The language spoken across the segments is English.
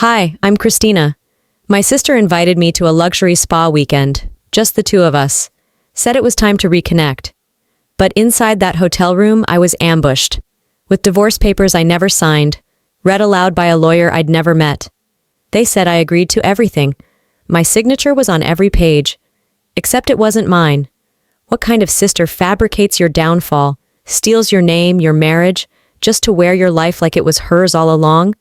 Hi, I'm Kristina. My sister invited me to a luxury spa weekend, just the two of us. Said it was time to reconnect. But inside that hotel room, I was ambushed, with divorce papers I never signed, read aloud by a lawyer I'd never met. They said I agreed to everything. My signature was on every page. Except it wasn't mine. What kind of sister fabricates your downfall, steals your name, your marriage, just to wear your life like it was hers all along?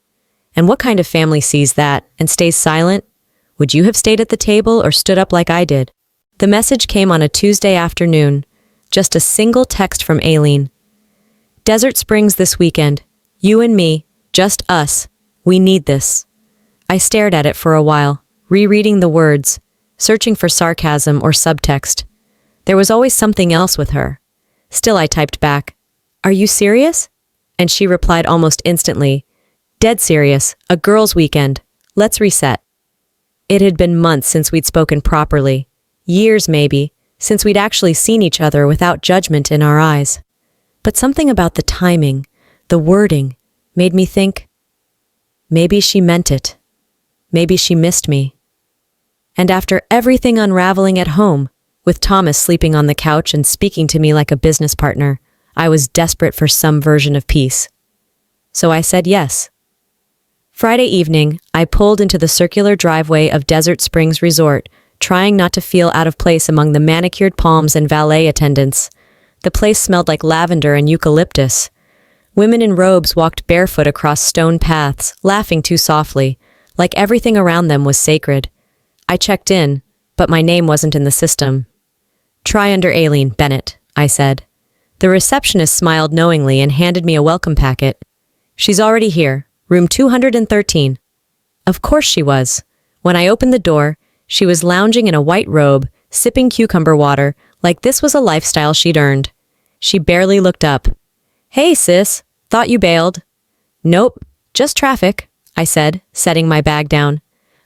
And what kind of family sees that and stays silent? Would you have stayed at the table or stood up like I did? The message came on a Tuesday afternoon. Just a single text from Aileen. Desert Springs this weekend. You and me. Just us. We need this. I stared at it for a while, rereading the words, searching for sarcasm or subtext. There was always something else with her. Still, I typed back, "Are you serious?" And she replied almost instantly, "Dead serious. A girls' weekend. Let's reset." It had been months since we'd spoken properly. Years, maybe, since we'd actually seen each other without judgment in our eyes. But something about the timing, the wording, made me think, maybe she meant it. Maybe she missed me. And after everything unraveling at home, with Thomas sleeping on the couch and speaking to me like a business partner, I was desperate for some version of peace. So I said yes. Friday evening, I pulled into the circular driveway of Desert Springs Resort, trying not to feel out of place among the manicured palms and valet attendants. The place smelled like lavender and eucalyptus. Women in robes walked barefoot across stone paths, laughing too softly, like everything around them was sacred. I checked in, but my name wasn't in the system. "Try under Aileen, Bennett," I said. The receptionist smiled knowingly and handed me a welcome packet. "She's already here, room 213. Of course she was. When I opened the door, she was lounging in a white robe, sipping cucumber water, like this was a lifestyle she'd earned. She barely looked up. "Hey, sis, thought you bailed." "Nope, just traffic," I said, setting my bag down.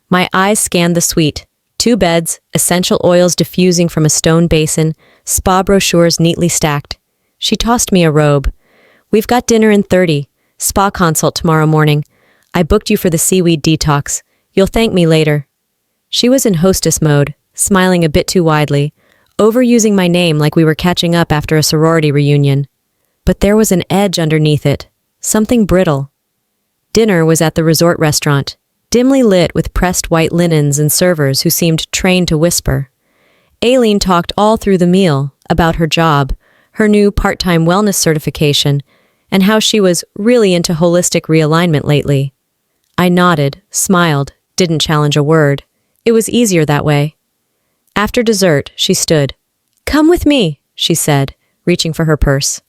My eyes scanned the suite. 2 beds, essential oils diffusing from a stone basin, spa brochures neatly stacked. She tossed me a robe. "We've got dinner in 30. Spa consult tomorrow morning. I booked you for the seaweed detox. You'll thank me later." She was in hostess mode, smiling a bit too widely, overusing my name like we were catching up after a sorority reunion. But there was an edge underneath it, something brittle. Dinner was at the resort restaurant, dimly lit with pressed white linens and servers who seemed trained to whisper. Aileen talked all through the meal about her job, her new part-time wellness certification, and how she was really into holistic realignment lately. I nodded, smiled, didn't challenge a word. It was easier that way. After dessert, she stood. "Come with me," she said, reaching for her purse.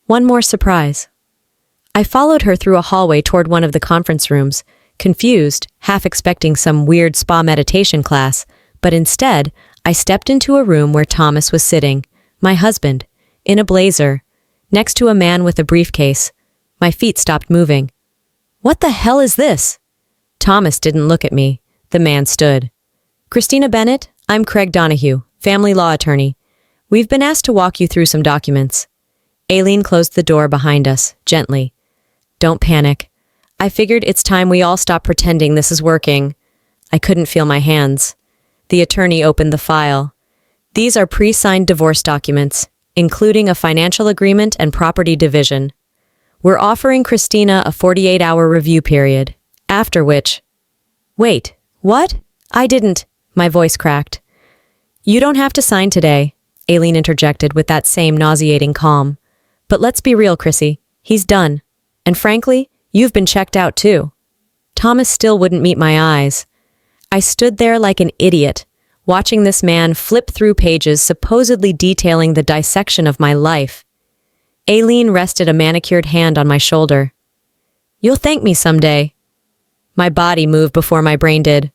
"One more surprise." I followed her through a hallway toward one of the conference rooms, confused, half expecting some weird spa meditation class, but instead, I stepped into a room where Thomas was sitting, my husband, in a blazer, next to a man with a briefcase. My feet stopped moving. "What the hell is this?" Thomas didn't look at me. The man stood. "Kristina Bennett, I'm Craig Donahue, family law attorney. We've been asked to walk you through some documents." Aileen closed the door behind us, gently. "Don't panic. I figured it's time we all stop pretending this is working." I couldn't feel my hands. The attorney opened the file. "These are pre-signed divorce documents, including a financial agreement and property division. We're offering Kristina a 48-hour review period, after which—" "Wait, what? I didn't—" My voice cracked. "You don't have to sign today," Aileen interjected with that same nauseating calm. "But let's be real, Chrissy. He's done. And frankly, you've been checked out too." Thomas still wouldn't meet my eyes. I stood there like an idiot, watching this man flip through pages supposedly detailing the dissection of my life. Aileen rested a manicured hand on my shoulder. "You'll thank me someday." My body moved before my brain did.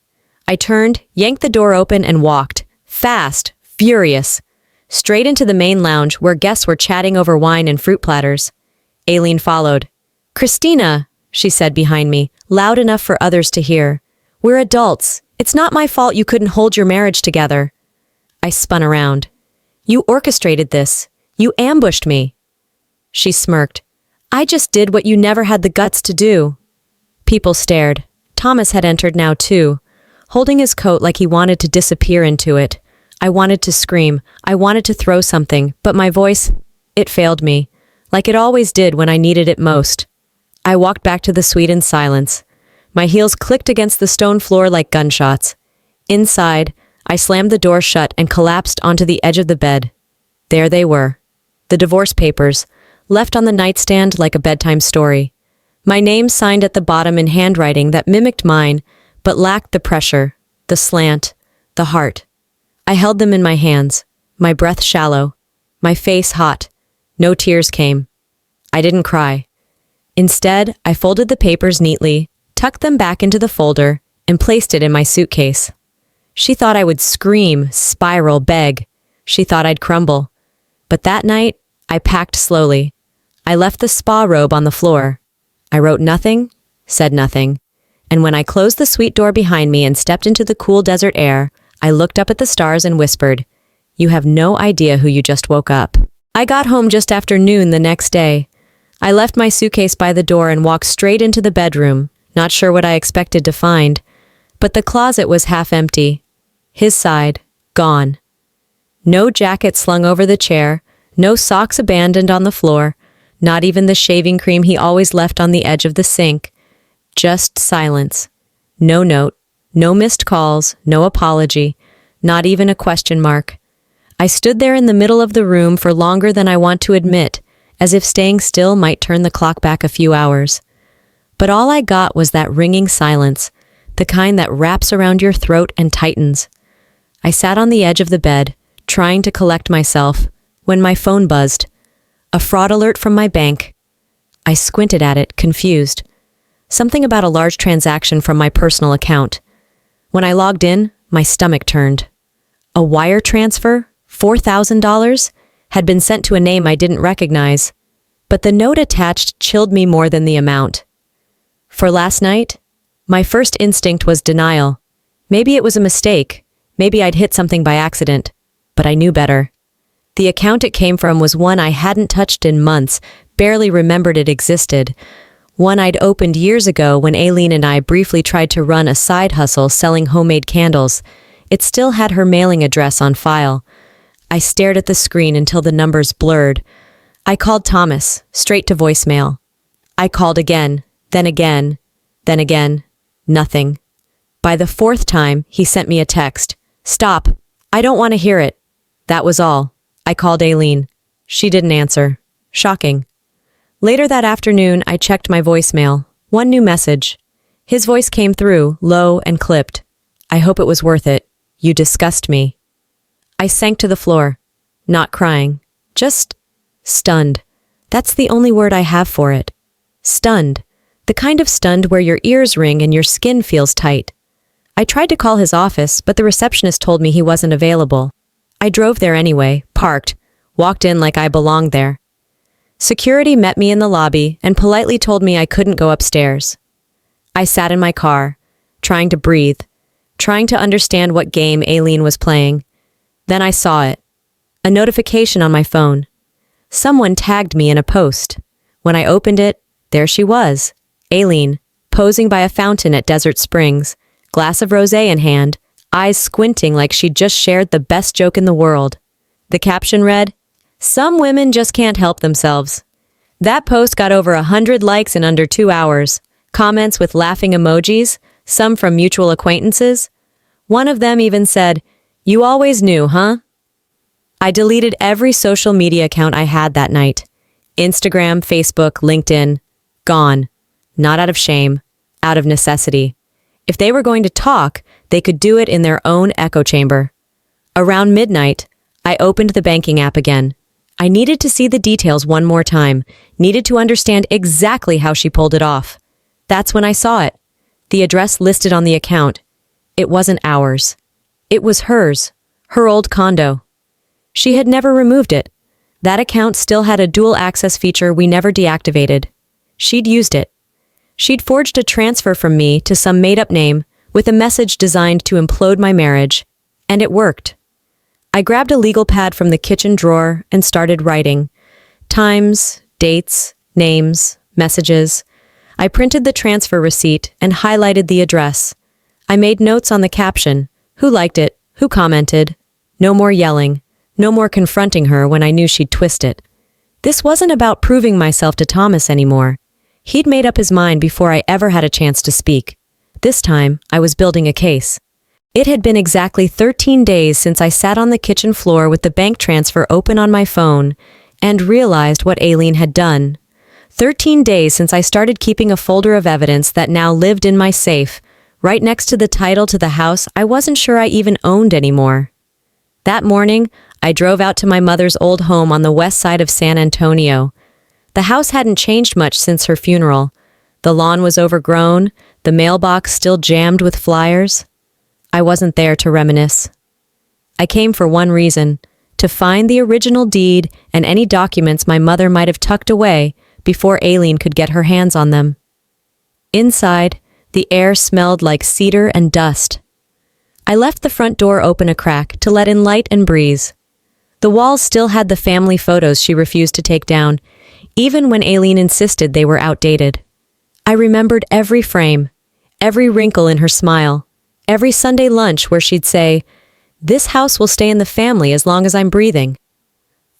I turned, yanked the door open, and walked, fast, furious, straight into the main lounge where guests were chatting over wine and fruit platters. Aileen followed. "Kristina," she said behind me, loud enough for others to hear. "We're adults. It's not my fault you couldn't hold your marriage together." I spun around. "You orchestrated this. You ambushed me." She smirked. "I just did what you never had the guts to do." People stared. Thomas had entered now too, holding his coat like he wanted to disappear into it. I wanted to scream. I wanted to throw something, but my voice, it failed me, like it always did when I needed it most. I walked back to the suite in silence. My heels clicked against the stone floor like gunshots. Inside, I slammed the door shut and collapsed onto the edge of the bed. There they were, the divorce papers, left on the nightstand like a bedtime story. My name signed at the bottom in handwriting that mimicked mine, but lacked the pressure, the slant, the heart. I held them in my hands, my breath shallow, my face hot. No tears came. I didn't cry. Instead, I folded the papers neatly, tucked them back into the folder, and placed it in my suitcase. She thought I would scream, spiral, beg. She thought I'd crumble. But that night, I packed slowly. I left the spa robe on the floor. I wrote nothing, said nothing. And when I closed the suite door behind me and stepped into the cool desert air, I looked up at the stars and whispered, "You have no idea who you just woke up." I got home just after noon the next day. I left my suitcase by the door and walked straight into the bedroom, not sure what I expected to find. But the closet was half empty. His side, gone. No jacket slung over the chair, no socks abandoned on the floor, not even the shaving cream he always left on the edge of the sink. Just silence. No note, no missed calls, no apology, not even a question mark. I stood there in the middle of the room for longer than I want to admit, as if staying still might turn the clock back a few hours. But all I got was that ringing silence, the kind that wraps around your throat and tightens. I sat on the edge of the bed, trying to collect myself, when my phone buzzed. A fraud alert from my bank. I squinted at it, confused. Something about a large transaction from my personal account. When I logged in, my stomach turned. A wire transfer, $4,000, had been sent to a name I didn't recognize. But the note attached chilled me more than the amount. For last night, my first instinct was denial. Maybe it was a mistake. Maybe I'd hit something by accident. But I knew better. The account it came from was one I hadn't touched in months, barely remembered it existed. One I'd opened years ago when Aileen and I briefly tried to run a side hustle selling homemade candles. It still had her mailing address on file. I stared at the screen until the numbers blurred. I called Thomas, straight to voicemail. I called again, then again, then again. Nothing. By the fourth time, he sent me a text. "Stop. I don't want to hear it." That was all. I called Aileen. She didn't answer. Shocking. Later that afternoon, I checked my voicemail. One new message. His voice came through, low and clipped. "I hope it was worth it. You disgust me." I sank to the floor. Not crying. Just stunned. That's the only word I have for it. Stunned. The kind of stunned where your ears ring and your skin feels tight. I tried to call his office, but the receptionist told me he wasn't available. I drove there anyway, parked, walked in like I belonged there. Security met me in the lobby and politely told me I couldn't go upstairs. I sat in my car, trying to breathe, trying to understand what game Aileen was playing. Then I saw it. A notification on my phone. Someone tagged me in a post. When I opened it, there she was, Aileen, posing by a fountain at Desert Springs, glass of rosé in hand, eyes squinting like she'd just shared the best joke in the world. The caption read, "Some women just can't help themselves." That post got over 100 likes in under 2 hours, comments with laughing emojis, some from mutual acquaintances. One of them even said, "You always knew, huh?" I deleted every social media account I had that night. Instagram, Facebook, LinkedIn. Gone. Not out of shame, out of necessity. If they were going to talk, they could do it in their own echo chamber. Around midnight, I opened the banking app again. I needed to see the details one more time, needed to understand exactly how she pulled it off. That's when I saw it. The address listed on the account. It wasn't ours. It was hers, her old condo. She had never removed it. That account still had a dual access feature we never deactivated. She'd used it. She'd forged a transfer from me to some made-up name with a message designed to implode my marriage, and it worked. I grabbed a legal pad from the kitchen drawer and started writing. Times, dates, names, messages. I printed the transfer receipt and highlighted the address. I made notes on the caption. Who liked it? Who commented? No more yelling. No more confronting her when I knew she'd twist it. This wasn't about proving myself to Thomas anymore. He'd made up his mind before I ever had a chance to speak. This time, I was building a case. It had been exactly 13 days since I sat on the kitchen floor with the bank transfer open on my phone and realized what Aileen had done. 13 days since I started keeping a folder of evidence that now lived in my safe, right next to the title to the house I wasn't sure I even owned anymore. That morning, I drove out to my mother's old home on the west side of San Antonio. The house hadn't changed much since her funeral. The lawn was overgrown, the mailbox still jammed with flyers. I wasn't there to reminisce. I came for one reason, to find the original deed and any documents my mother might have tucked away before Aileen could get her hands on them. Inside, the air smelled like cedar and dust. I left the front door open a crack to let in light and breeze. The walls still had the family photos she refused to take down, even when Aileen insisted they were outdated. I remembered every frame, every wrinkle in her smile, every Sunday lunch where she'd say, "This house will stay in the family as long as I'm breathing."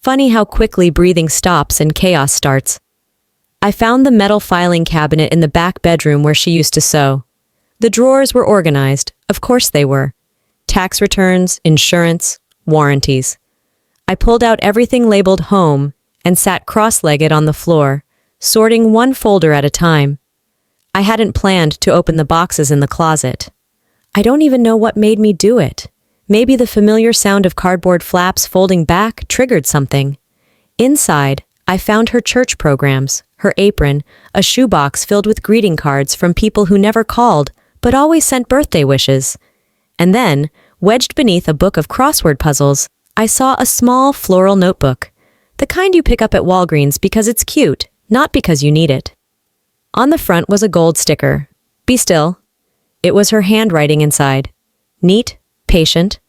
Funny how quickly breathing stops and chaos starts. I found the metal filing cabinet in the back bedroom where she used to sew. The drawers were organized, of course they were. Tax returns, insurance, warranties. I pulled out everything labeled home and sat cross-legged on the floor, sorting one folder at a time. I hadn't planned to open the boxes in the closet. I don't even know what made me do it. Maybe the familiar sound of cardboard flaps folding back triggered something. Inside, I found her church programs, her apron, a shoebox filled with greeting cards from people who never called but always sent birthday wishes. And then, wedged beneath a book of crossword puzzles, I saw a small floral notebook, the kind you pick up at Walgreens because it's cute, not because you need it. On the front was a gold sticker. Be still. It was her handwriting inside. Neat, patient,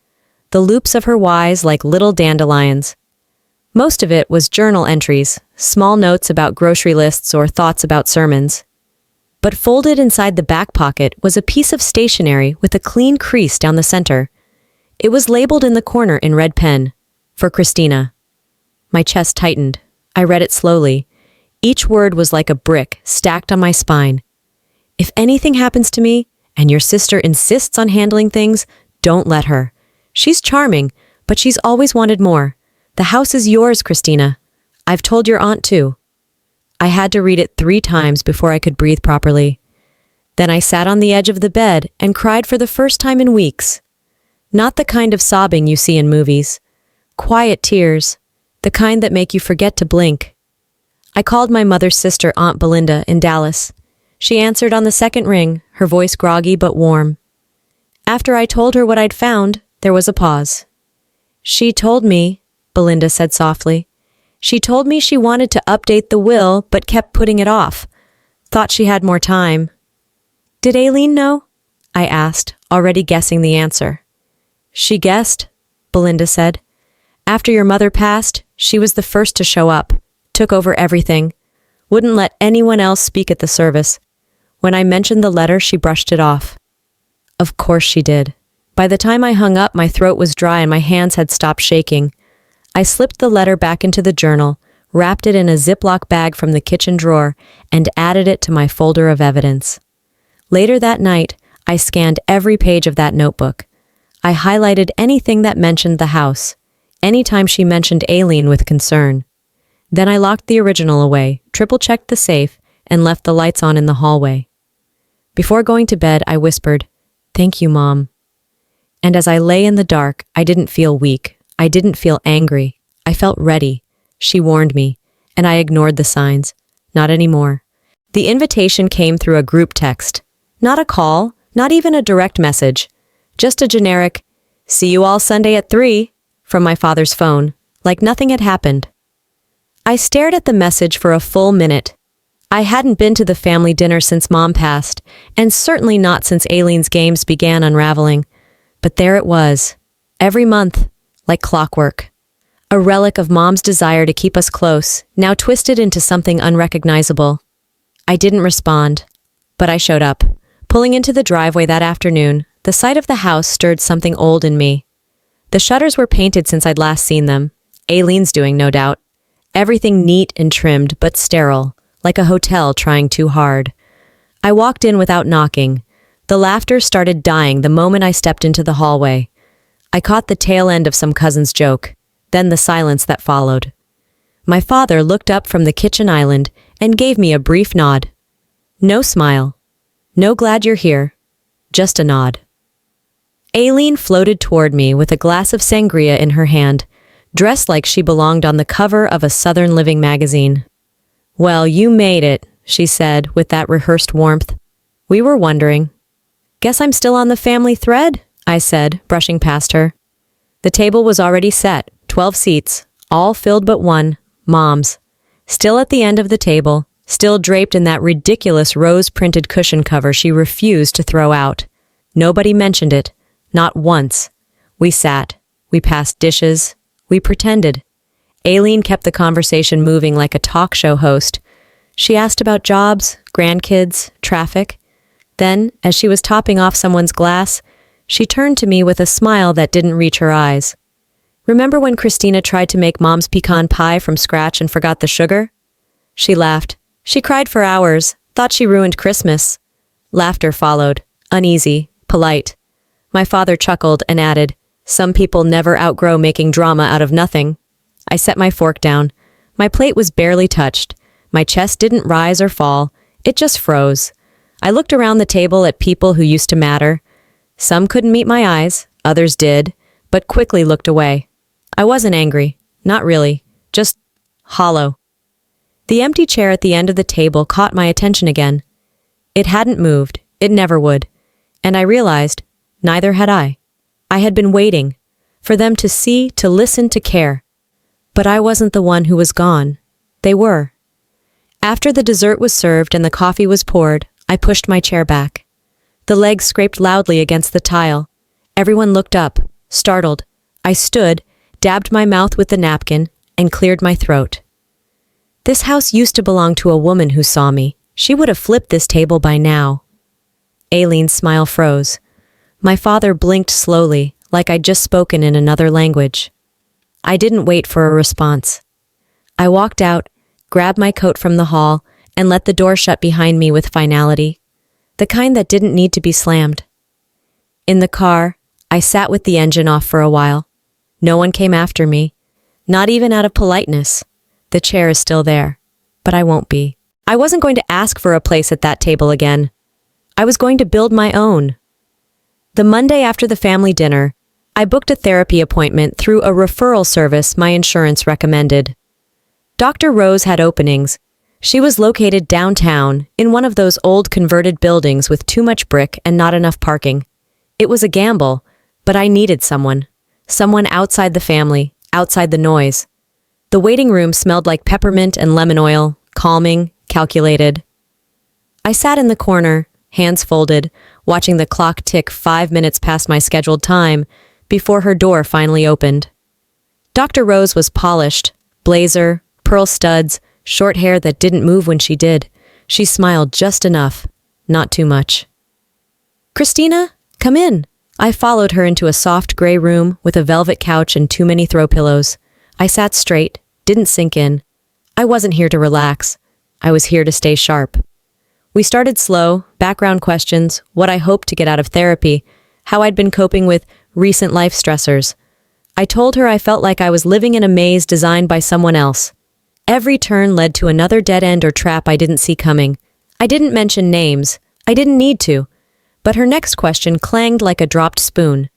the loops of her Y's like little dandelions. Most of it was journal entries, small notes about grocery lists or thoughts about sermons. But folded inside the back pocket was a piece of stationery with a clean crease down the center. It was labeled in the corner in red pen, for Kristina. My chest tightened. I read it slowly. Each word was like a brick stacked on my spine. If anything happens to me, and your sister insists on handling things, don't let her. She's charming, but she's always wanted more. The house is yours, Kristina. I've told your aunt too. I had to read it 3 times before I could breathe properly. Then I sat on the edge of the bed and cried for the first time in weeks. Not the kind of sobbing you see in movies. Quiet tears, the kind that make you forget to blink. I called my mother's sister, Aunt Belinda, in Dallas. She answered on the second ring, her voice groggy but warm. After I told her what I'd found, there was a pause. She told me, Belinda said softly. She told me she wanted to update the will but kept putting it off. Thought she had more time. Did Aileen know? I asked, already guessing the answer. She guessed, Belinda said. After your mother passed, she was the first to show up, took over everything, wouldn't let anyone else speak at the service. When I mentioned the letter, she brushed it off. Of course she did. By the time I hung up, my throat was dry and my hands had stopped shaking. I slipped the letter back into the journal, wrapped it in a Ziploc bag from the kitchen drawer, and added it to my folder of evidence. Later that night, I scanned every page of that notebook. I highlighted anything that mentioned the house, anytime she mentioned Aileen with concern. Then I locked the original away, triple-checked the safe, and left the lights on in the hallway. Before going to bed, I whispered, "Thank you, Mom." And as I lay in the dark, I didn't feel weak. I didn't feel angry. I felt ready. She warned me, and I ignored the signs. Not anymore. The invitation came through a group text. Not a call, not even a direct message. Just a generic, "See you all Sunday at 3, from my father's phone, like nothing had happened. I stared at the message for a full minute. I hadn't been to the family dinner since Mom passed, and certainly not since Aileen's games began unraveling. But there it was, every month, like clockwork. A relic of Mom's desire to keep us close, now twisted into something unrecognizable. I didn't respond, but I showed up. Pulling into the driveway that afternoon, the sight of the house stirred something old in me. The shutters were painted since I'd last seen them. Aileen's doing, no doubt. Everything neat and trimmed, but sterile, like a hotel trying too hard. I walked in without knocking. The laughter started dying the moment I stepped into the hallway. I caught the tail end of some cousin's joke, then the silence that followed. My father looked up from the kitchen island and gave me a brief nod. No smile. No glad you're here. Just a nod. Aileen floated toward me with a glass of sangria in her hand, dressed like she belonged on the cover of a Southern Living magazine. "Well, you made it," she said with that rehearsed warmth. "We were wondering." "Guess I'm still on the family thread," I said, brushing past her. The table was already set, 12 seats, all filled but one, Mom's. Still at the end of the table, still draped in that ridiculous rose-printed cushion cover she refused to throw out. Nobody mentioned it, not once. We sat, we passed dishes, we pretended. Aileen kept the conversation moving like a talk show host. She asked about jobs, grandkids, traffic. Then, as she was topping off someone's glass, she turned to me with a smile that didn't reach her eyes. "Remember when Kristina tried to make Mom's pecan pie from scratch and forgot the sugar?" She laughed. "She cried for hours, thought she ruined Christmas." Laughter followed, uneasy, polite. My father chuckled and added, "Some people never outgrow making drama out of nothing." I set my fork down. My plate was barely touched. My chest didn't rise or fall. It just froze. I looked around the table at people who used to matter. Some couldn't meet my eyes, others did, but quickly looked away. I wasn't angry. Not really. Just hollow. The empty chair at the end of the table caught my attention again. It hadn't moved. It never would. And I realized, neither had I. I had been waiting. For them to see, to listen, to care. But I wasn't the one who was gone. They were. After the dessert was served and the coffee was poured, I pushed my chair back. The legs scraped loudly against the tile. Everyone looked up, startled. I stood, dabbed my mouth with the napkin, and cleared my throat. This house used to belong to a woman who saw me. She would have flipped this table by now. Aileen's smile froze. My father blinked slowly, like I'd just spoken in another language. I didn't wait for a response. I walked out, grabbed my coat from the hall, and let the door shut behind me with finality, the kind that didn't need to be slammed. In the car, I sat with the engine off for a while. No one came after me, not even out of politeness. The chair is still there, but I won't be. I wasn't going to ask for a place at that table again. I was going to build my own. The Monday after the family dinner, I booked a therapy appointment through a referral service my insurance recommended. Dr. Rose had openings. She was located downtown in one of those old converted buildings with too much brick and not enough parking. It was a gamble, but I needed someone. Someone outside the family, outside the noise. The waiting room smelled like peppermint and lemon oil, calming, calculated. I sat in the corner, hands folded, watching the clock tick 5 minutes past my scheduled time before her door finally opened. Dr. Rose was polished, blazer, pearl studs, short hair that didn't move when she did. She smiled just enough, not too much. "Kristina, come in." I followed her into a soft gray room with a velvet couch and too many throw pillows. I sat straight, didn't sink in. I wasn't here to relax. I was here to stay sharp. We started slow, background questions, what I hoped to get out of therapy, how I'd been coping with recent life stressors. I told her I felt like I was living in a maze designed by someone else. Every turn led to another dead end or trap I didn't see coming. I didn't mention names. I didn't need to. But her next question clanged like a dropped spoon.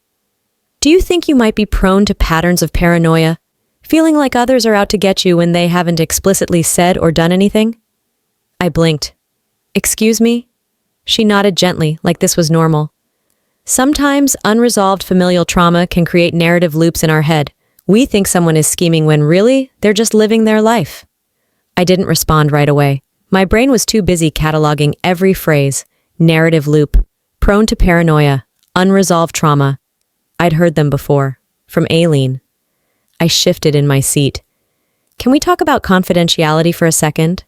"Do you think you might be prone to patterns of paranoia? Feeling like others are out to get you when they haven't explicitly said or done anything?" I blinked. "Excuse me?" She nodded gently, like this was normal. Sometimes unresolved familial trauma can create narrative loops in our head. We think someone is scheming when really, they're just living their life. I didn't respond right away. My brain was too busy cataloging every phrase. Narrative loop, prone to paranoia, unresolved trauma. I'd heard them before, from Aileen. I shifted in my seat. "Can we talk about confidentiality for a second?"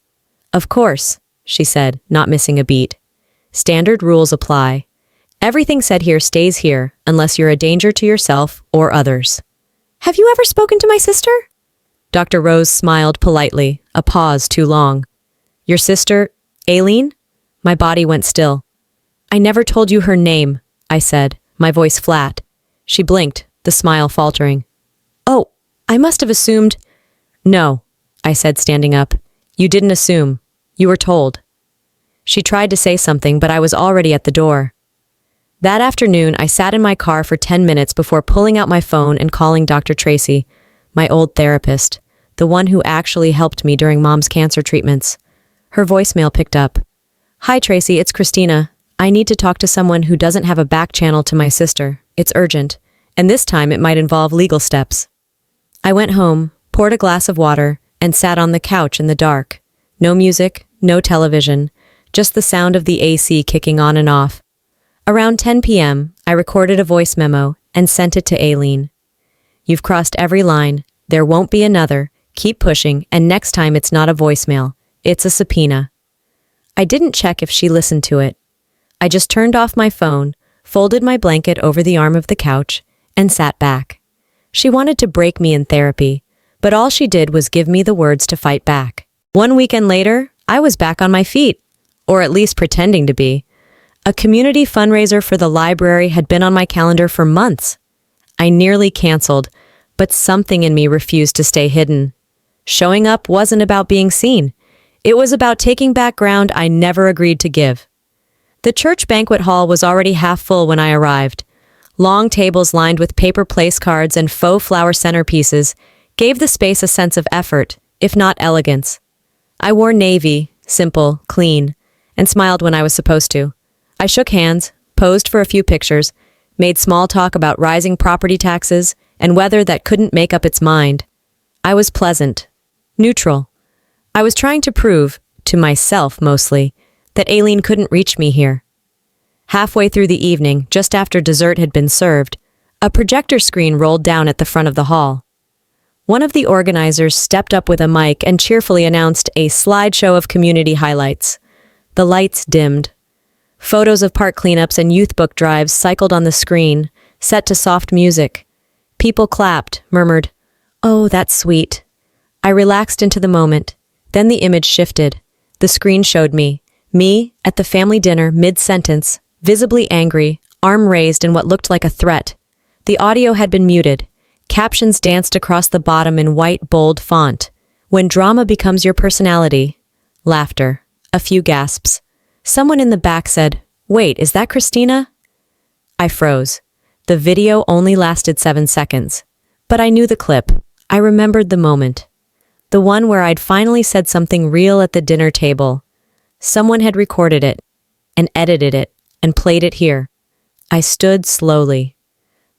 "Of course," she said, not missing a beat. Standard rules apply. Everything said here stays here, unless you're a danger to yourself or others. Have you ever spoken to my sister? Dr. Rose smiled politely, a pause too long. Your sister, Aileen? My body went still. I never told you her name, I said, my voice flat. She blinked, the smile faltering. Oh, I must have assumed. No, I said, standing up. You didn't assume. You were told. She tried to say something, but I was already at the door. That afternoon, I sat in my car for 10 minutes before pulling out my phone and calling Dr. Tracy, my old therapist, the one who actually helped me during Mom's cancer treatments. Her voicemail picked up. Hi, Tracy, it's Kristina. I need to talk to someone who doesn't have a back channel to my sister. It's urgent, and this time it might involve legal steps. I went home, poured a glass of water, and sat on the couch in the dark. No music, no television, just the sound of the AC kicking on and off. Around 10 p.m., I recorded a voice memo and sent it to Aileen. You've crossed every line. There won't be another. Keep pushing, and next time it's not a voicemail. It's a subpoena. I didn't check if she listened to it. I just turned off my phone, folded my blanket over the arm of the couch, and sat back. She wanted to break me in therapy, but all she did was give me the words to fight back. One weekend later, I was back on my feet, or at least pretending to be. A community fundraiser for the library had been on my calendar for months. I nearly canceled, but something in me refused to stay hidden. Showing up wasn't about being seen. It was about taking back ground I never agreed to give. The church banquet hall was already half full when I arrived. Long tables lined with paper place cards and faux flower centerpieces gave the space a sense of effort, if not elegance. I wore navy, simple, clean, and smiled when I was supposed to. I shook hands, posed for a few pictures, made small talk about rising property taxes and weather that couldn't make up its mind. I was pleasant, neutral. I was trying to prove, to myself mostly, that Aileen couldn't reach me here. Halfway through the evening, just after dessert had been served, a projector screen rolled down at the front of the hall. One of the organizers stepped up with a mic and cheerfully announced a slideshow of community highlights. The lights dimmed. Photos of park cleanups and youth book drives cycled on the screen, set to soft music. People clapped, murmured, "Oh, that's sweet." I relaxed into the moment. Then the image shifted. The screen showed me at the family dinner mid-sentence, visibly angry, arm raised in what looked like a threat. The audio had been muted. Captions danced across the bottom in white, bold font. When drama becomes your personality. Laughter. A few gasps. Someone in the back said, "Wait, is that Kristina?" I froze. The video only lasted 7 seconds. But I knew the clip. I remembered the moment. The one where I'd finally said something real at the dinner table. Someone had recorded it, and edited it, and played it here. I stood slowly.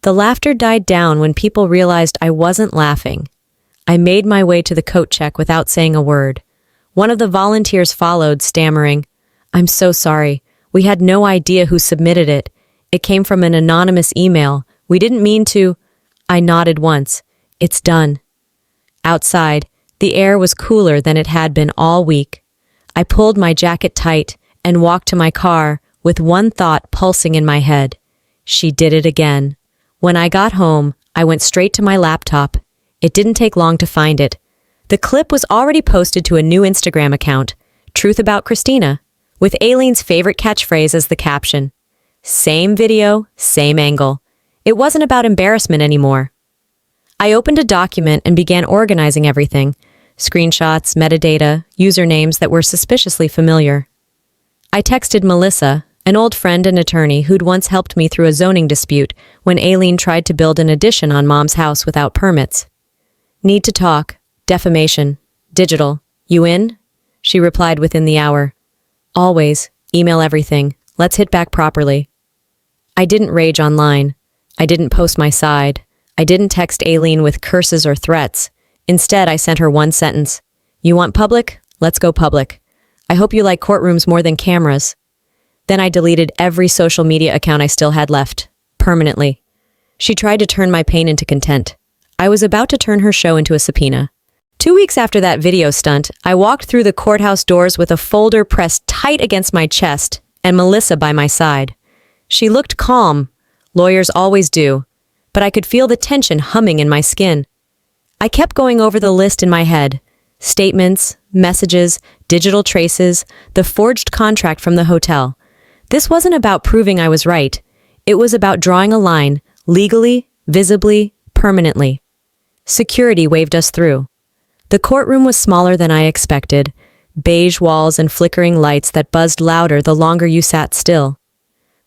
The laughter died down when people realized I wasn't laughing. I made my way to the coat check without saying a word. One of the volunteers followed, stammering, "I'm so sorry. We had no idea who submitted it. It came from an anonymous email. We didn't mean to." I nodded once. "It's done." Outside, the air was cooler than it had been all week. I pulled my jacket tight and walked to my car with one thought pulsing in my head. She did it again. When I got home, I went straight to my laptop. It didn't take long to find it. The clip was already posted to a new Instagram account, Truth About Kristina, with Aileen's favorite catchphrase as the caption. Same video, same angle. It wasn't about embarrassment anymore. I opened a document and began organizing everything. Screenshots, metadata, usernames that were suspiciously familiar. I texted Melissa, an old friend and attorney who'd once helped me through a zoning dispute when Aileen tried to build an addition on Mom's house without permits. "Need to talk. Defamation. Digital. You in?" She replied within the hour. "Always. Email everything. Let's hit back properly." I didn't rage online. I didn't post my side. I didn't text Aileen with curses or threats. Instead, I sent her one sentence. "You want public? Let's go public. I hope you like courtrooms more than cameras." Then I deleted every social media account I still had left. Permanently. She tried to turn my pain into content. I was about to turn her show into a subpoena. 2 weeks after that video stunt, I walked through the courthouse doors with a folder pressed tight against my chest and Melissa by my side. She looked calm. Lawyers always do. But I could feel the tension humming in my skin. I kept going over the list in my head. Statements, messages, digital traces, the forged contract from the hotel. This wasn't about proving I was right. It was about drawing a line, legally, visibly, permanently. Security waved us through. The courtroom was smaller than I expected. Beige walls and flickering lights that buzzed louder the longer you sat still.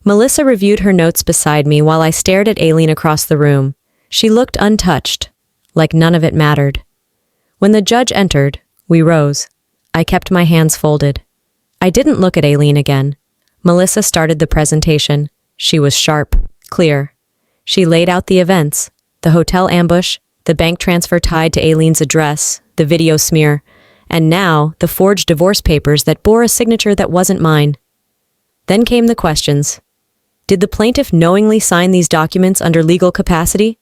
Melissa reviewed her notes beside me while I stared at Aileen across the room. She looked untouched, like none of it mattered. When the judge entered, we rose. I kept my hands folded. I didn't look at Aileen again. Melissa started the presentation. She was sharp, clear. She laid out the events, the hotel ambush, the bank transfer tied to Aileen's address, the video smear, and now the forged divorce papers that bore a signature that wasn't mine. Then came the questions. Did the plaintiff knowingly sign these documents under legal capacity?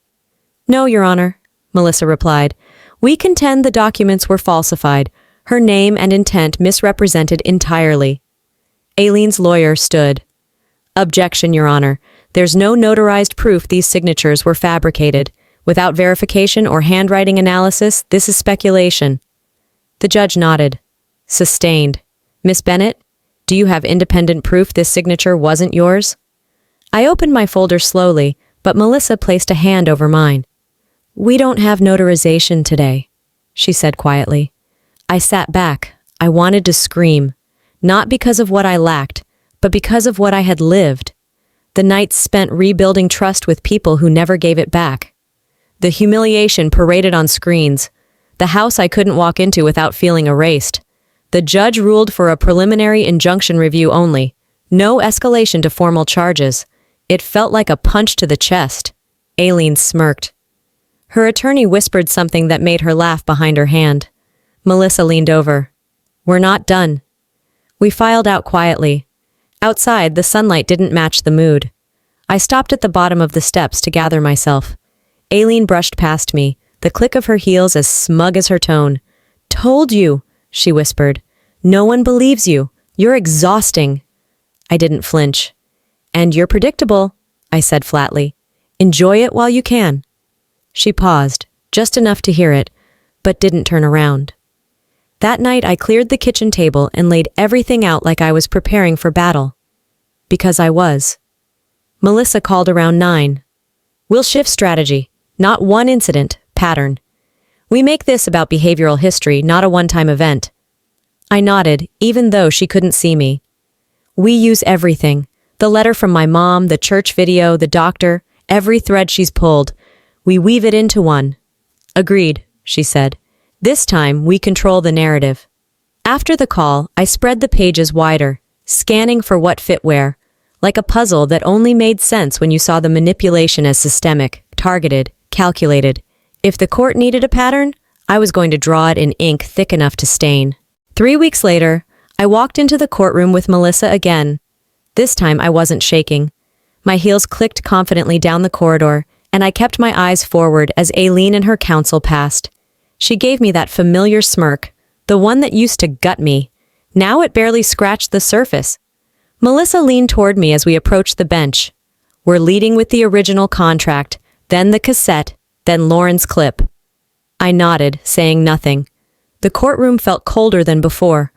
No, Your Honor, Melissa replied. We contend the documents were falsified, her name and intent misrepresented entirely. Aileen's lawyer stood. Objection, Your Honor. There's no notarized proof these signatures were fabricated. Without verification or handwriting analysis, this is speculation. The judge nodded. Sustained. Miss Bennett, do you have independent proof this signature wasn't yours? I opened my folder slowly, but Melissa placed a hand over mine. We don't have notarization today, she said quietly. I sat back. I wanted to scream, not because of what I lacked, but because of what I had lived. The nights spent rebuilding trust with people who never gave it back. The humiliation paraded on screens. The house I couldn't walk into without feeling erased. The judge ruled for a preliminary injunction review only. No escalation to formal charges. It felt like a punch to the chest. Aileen smirked. Her attorney whispered something that made her laugh behind her hand. Melissa leaned over. We're not done. We filed out quietly. Outside, the sunlight didn't match the mood. I stopped at the bottom of the steps to gather myself. Aileen brushed past me, the click of her heels as smug as her tone. Told you, she whispered. No one believes you. You're exhausting. I didn't flinch. And you're predictable, I said flatly. Enjoy it while you can. She paused, just enough to hear it, but didn't turn around. That night I cleared the kitchen table and laid everything out like I was preparing for battle. Because I was. Melissa called around 9. We'll shift strategy, not one incident, pattern. We make this about behavioral history, not a one-time event. I nodded, even though she couldn't see me. We use everything. The letter from my mom, the church video, the doctor, every thread she's pulled. We weave it into one. Agreed, she said. This time, we control the narrative. After the call, I spread the pages wider, scanning for what fit where, like a puzzle that only made sense when you saw the manipulation as systemic, targeted, calculated. If the court needed a pattern, I was going to draw it in ink thick enough to stain. 3 weeks later, I walked into the courtroom with Melissa again. This time I wasn't shaking. My heels clicked confidently down the corridor, and I kept my eyes forward as Aileen and her counsel passed. She gave me that familiar smirk, the one that used to gut me. Now it barely scratched the surface. Melissa leaned toward me as we approached the bench. We're leading with the original contract, then the cassette, then Lauren's clip. I nodded, saying nothing. The courtroom felt colder than before,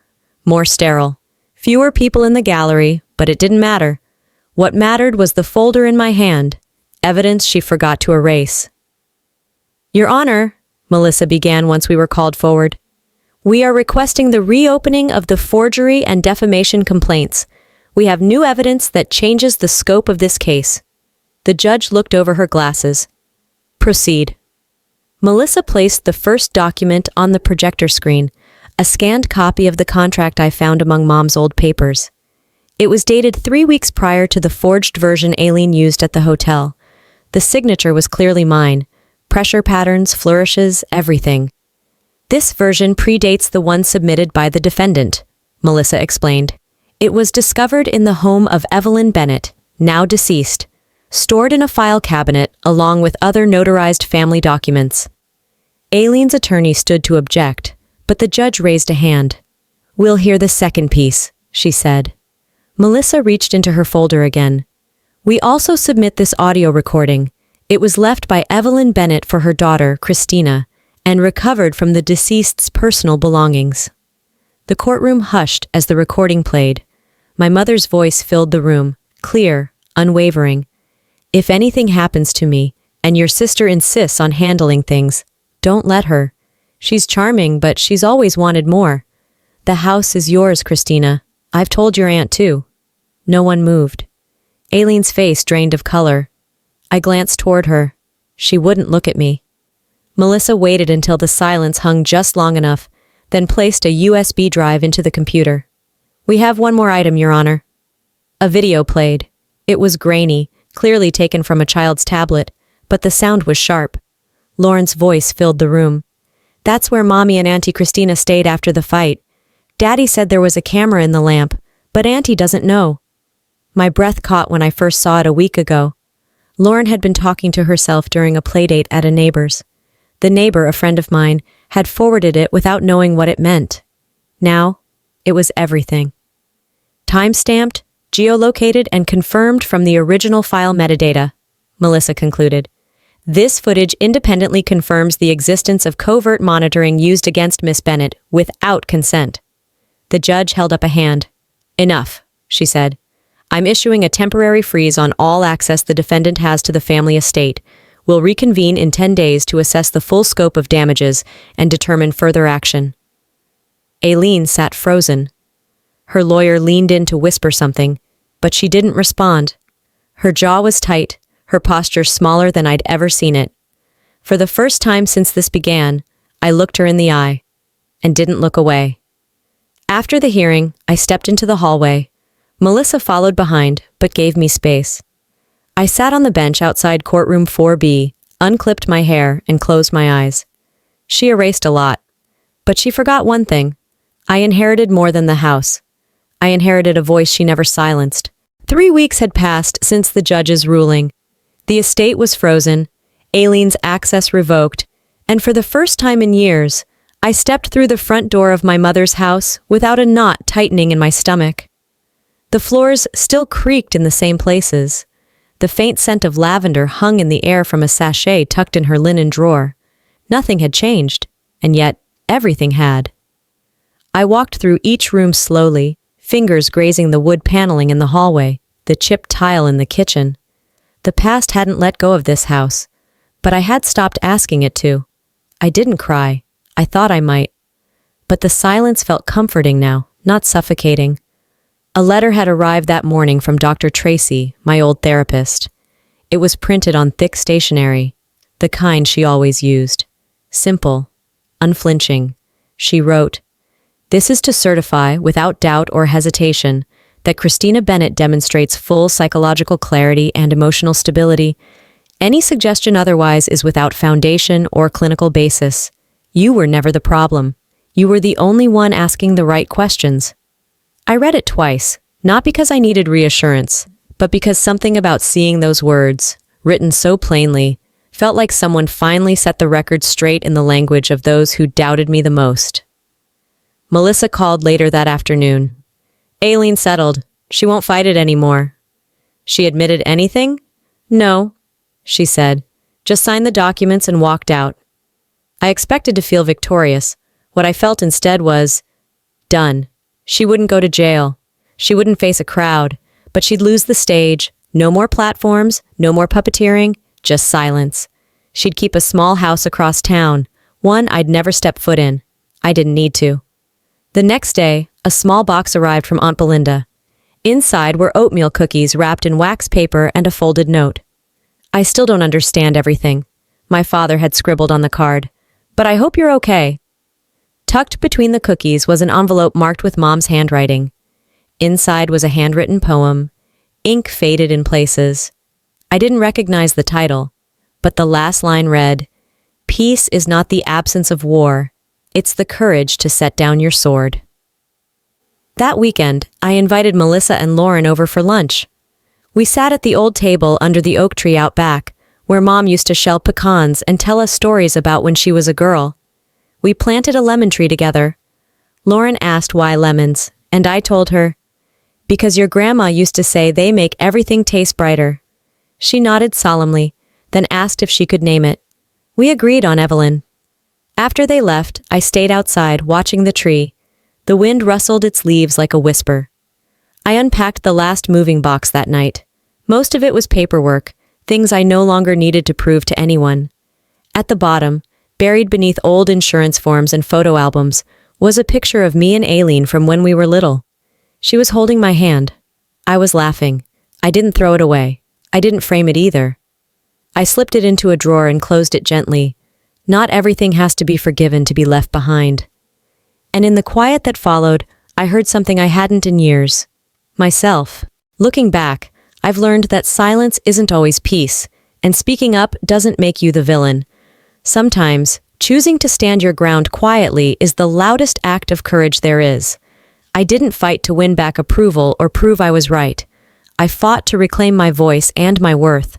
more sterile. Fewer people in the gallery, but it didn't matter. What mattered was the folder in my hand, evidence she forgot to erase. Your Honor, Melissa began once we were called forward. We are requesting the reopening of the forgery and defamation complaints. We have new evidence that changes the scope of this case. The judge looked over her glasses. Proceed. Melissa placed the first document on the projector screen, a scanned copy of the contract I found among Mom's old papers. It was dated 3 weeks prior to the forged version Aileen used at the hotel. The signature was clearly mine. Pressure patterns, flourishes, everything. This version predates the one submitted by the defendant, Melissa explained. It was discovered in the home of Evelyn Bennett, now deceased, stored in a file cabinet along with other notarized family documents. Aileen's attorney stood to object, but the judge raised a hand. "We'll hear the second piece," she said. Melissa reached into her folder again. "We also submit this audio recording. It was left by Evelyn Bennett for her daughter, Kristina, and recovered from the deceased's personal belongings." The courtroom hushed as the recording played. My mother's voice filled the room, clear, unwavering. "If anything happens to me, and your sister insists on handling things, don't let her. She's charming, but she's always wanted more. The house is yours, Kristina. I've told your aunt too." No one moved. Aileen's face drained of color. I glanced toward her. She wouldn't look at me. Melissa waited until the silence hung just long enough, then placed a USB drive into the computer. "We have one more item, Your Honor." A video played. It was grainy, clearly taken from a child's tablet, but the sound was sharp. Lauren's voice filled the room. "That's where Mommy and Auntie Kristina stayed after the fight. Daddy said there was a camera in the lamp, but Auntie doesn't know." My breath caught when I first saw it a week ago. Lauren had been talking to herself during a playdate at a neighbor's. The neighbor, a friend of mine, had forwarded it without knowing what it meant. Now, it was everything. "Time-stamped, geolocated, and confirmed from the original file metadata," Melissa concluded. "This footage independently confirms the existence of covert monitoring used against Miss Bennett without consent." The judge held up a hand. "Enough," she said. "I'm issuing a temporary freeze on all access the defendant has to the family estate. We'll reconvene in 10 days to assess the full scope of damages and determine further action." Aileen sat frozen. Her lawyer leaned in to whisper something, but she didn't respond. Her jaw was tight, her posture smaller than I'd ever seen it. For the first time since this began, I looked her in the eye, and didn't look away. After the hearing, I stepped into the hallway. Melissa followed behind, but gave me space. I sat on the bench outside courtroom 4B, unclipped my hair, and closed my eyes. She erased a lot. But she forgot one thing. I inherited more than the house. I inherited a voice she never silenced. 3 weeks had passed since the judge's ruling. The estate was frozen, Aileen's access revoked, and for the first time in years, I stepped through the front door of my mother's house without a knot tightening in my stomach. The floors still creaked in the same places. The faint scent of lavender hung in the air from a sachet tucked in her linen drawer. Nothing had changed, and yet everything had. I walked through each room slowly, fingers grazing the wood paneling in the hallway, the chipped tile in the kitchen. The past hadn't let go of this house, but I had stopped asking it to. I didn't cry. I thought I might. But the silence felt comforting now, not suffocating. A letter had arrived that morning from Dr. Tracy, my old therapist. It was printed on thick stationery, the kind she always used. Simple, unflinching. She wrote, "This is to certify, without doubt or hesitation, that Kristina Bennett demonstrates full psychological clarity and emotional stability. Any suggestion otherwise is without foundation or clinical basis. You were never the problem. You were the only one asking the right questions." I read it twice, not because I needed reassurance, but because something about seeing those words, written so plainly, felt like someone finally set the record straight in the language of those who doubted me the most. Melissa called later that afternoon. "Aileen settled. She won't fight it anymore." "She admitted anything?" "No," she said. "Just signed the documents and walked out." I expected to feel victorious. What I felt instead was, done. She wouldn't go to jail. She wouldn't face a crowd, but she'd lose the stage. No more platforms, no more puppeteering, just silence. She'd keep a small house across town, one I'd never step foot in. I didn't need to. The next day, a small box arrived from Aunt Belinda. Inside were oatmeal cookies wrapped in wax paper and a folded note. "I still don't understand everything," my father had scribbled on the card, "but I hope you're okay." Tucked between the cookies was an envelope marked with Mom's handwriting. Inside was a handwritten poem, ink faded in places. I didn't recognize the title, but the last line read, "Peace is not the absence of war. It's the courage to set down your sword." That weekend, I invited Melissa and Lauren over for lunch. We sat at the old table under the oak tree out back, where Mom used to shell pecans and tell us stories about when she was a girl. We planted a lemon tree together. Lauren asked why lemons, and I told her, because your grandma used to say they make everything taste brighter. She nodded solemnly, then asked if she could name it. We agreed on Evelyn. After they left, I stayed outside watching the tree. The wind rustled its leaves like a whisper. I unpacked the last moving box that night. Most of it was paperwork, things I no longer needed to prove to anyone. At the bottom, buried beneath old insurance forms and photo albums, was a picture of me and Aileen from when we were little. She was holding my hand. I was laughing. I didn't throw it away. I didn't frame it either. I slipped it into a drawer and closed it gently. Not everything has to be forgiven to be left behind. And in the quiet that followed, I heard something I hadn't in years. Myself. Looking back, I've learned that silence isn't always peace, and speaking up doesn't make you the villain. Sometimes, choosing to stand your ground quietly is the loudest act of courage there is. I didn't fight to win back approval or prove I was right. I fought to reclaim my voice and my worth.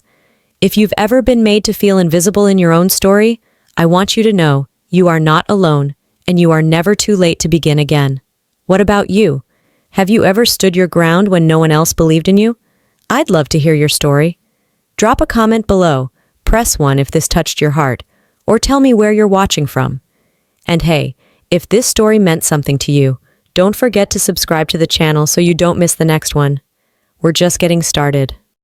If you've ever been made to feel invisible in your own story, I want you to know you are not alone, and you are never too late to begin again. What about you? Have you ever stood your ground when no one else believed in you? I'd love to hear your story. Drop a comment below, press 1 if this touched your heart, or tell me where you're watching from. And hey, if this story meant something to you, don't forget to subscribe to the channel so you don't miss the next one. We're just getting started.